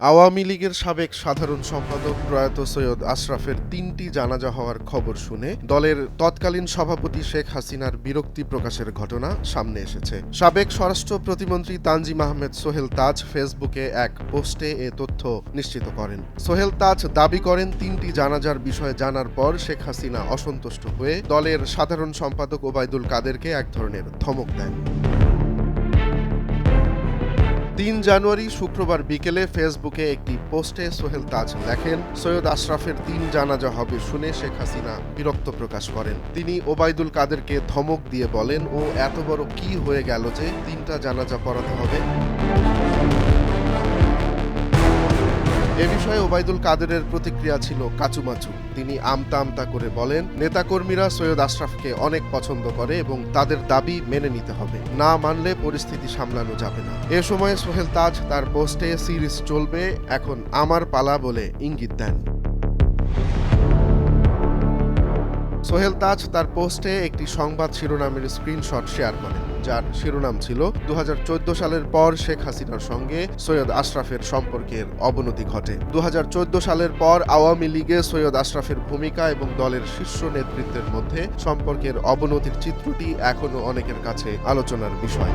আওয়ামী লীগের সাবেক সাধারণ সম্পাদক প্রয়াত সৈয়দ আশরাফের ৩টি জানাজা হওয়ার খবর শুনে দলের তৎকালীন সভাপতি শেখ হাসিনার বিরক্তি প্রকাশের ঘটনা সামনে এসেছে। সাবেক স্বরাষ্ট্র প্রতিমন্ত্রী তানজিম আহমেদ সোহেল তাজ ফেসবুকে এক পোস্টে এ তথ্য নিশ্চিত করেন। সোহেল তাজ দাবি করেন ৩টি জানাজার বিষয়ে জানার পর শেখ হাসিনা অসন্তুষ্ট হয়ে দলের সাধারণ সম্পাদক ওবায়দুল কাদেরকে এক ধরনের ধমক দেন। ৩ জানুয়ারি শুক্রবার বিকেলে ফেসবুকে একটি পোস্টে সোহেল তাজ লেখেন, সৈয়দ আশরাফের ৩ জানাজা হবে শুনে শেখ হাসিনা বিরক্ত প্রকাশ করেন। তিনি ওবায়দুল কাদেরকে ধমক দিয়ে বলেন, ও এত বড় কি হয়ে গেল যে ৩টা জানাজা পড়াতে হবে। এ বিষয়ে ওবায়দুল কাদেরের প্রতিক্রিয়া ছিল কাচুমাচু। তিনি আমতা আমতা করে বলেন, নেতাকর্মীরা সৈয়দ আশরাফকে অনেক পছন্দ করে এবং তাদের দাবি মেনে নিতে হবে, না মানলে পরিস্থিতি সামলানো যাবে না। এ সময় সোহেল তাজ তার পোস্টে সিরিজ চলবে, এখন আমার পালা বলে ইঙ্গিত দেন। সোহেল তাজ তার পোস্টে একটি সংবাদ শিরোনামের স্ক্রিনশট শেয়ার করেন, যার শিরোনাম ছিল ২০১৪ সালের পর শেখ হাসিনার সঙ্গে সৈয়দ আশরাফের সম্পর্কের অবনতি ঘটে। ২০১৪ সালের পর আওয়ামী লীগে সৈয়দ আশরাফের ভূমিকা এবং দলের শীর্ষ নেতৃত্বের মধ্যে সম্পর্কের অবনতির চিত্রটি এখনও অনেকের কাছে আলোচনার বিষয়।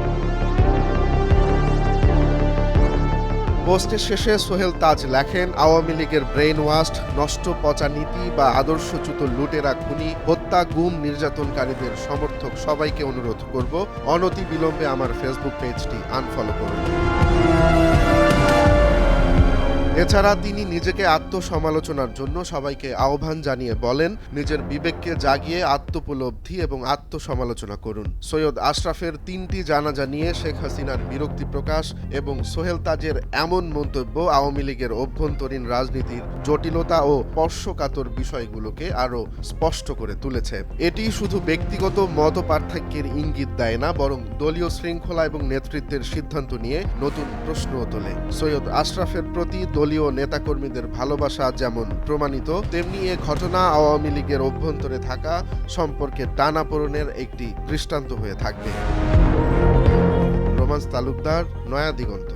পোস্টের শেষে সোহেল তাজ লেখেন, আওয়ামী লীগের ব্রেইন ওয়াশ, নষ্ট পচা নীতি বা আদর্শচ্যুত লুটেরা, খুনি, হত্যা, গুম, নির্যাতনকারীদের সমর্থক সবাইকে অনুরোধ করব, অনতি বিলম্বে আমার ফেসবুক পেজটি আনফলো করুন। এছাড়া তিনি নিজেকে আত্মসমালোচনার জন্য সবাইকে আহ্বান জানিয়ে বলেন, নিজের বিবেককে জাগিয়ে আত্মোপলব্ধি এবং আত্মসমালোচনা করুন। সৈয়দ আশরাফের ৩টি জানাজা নিয়ে শেখ হাসিনার বিরক্তি প্রকাশ এবং সোহেল তাজের এমন মন্তব্য আওয়ামী লীগের অভ্যন্তরীণ রাজনীতির জটিলতা ও স্পর্শকাতর বিষয়গুলোকে আরও স্পষ্ট করে তুলেছে। এটি শুধু ব্যক্তিগত মত পার্থক্যের ইঙ্গিত দেয় না, বরং দলীয় শৃঙ্খলা এবং নেতৃত্বের সিদ্ধান্ত নিয়ে নতুন প্রশ্নও তোলে। সৈয়দ আশরাফের প্রতি দলীয় নেতাকর্মীদের ভালোবাসা যেমন প্রমাণিত, তেমনি এ ঘটনা আওয়ামী লীগের অভ্যন্তরে থাকা সম্পর্কে টানাপোড়েনের একটি দৃষ্টান্ত হয়ে থাকবে। রোমান্স তালুকদার, নয়া দিগন্ত।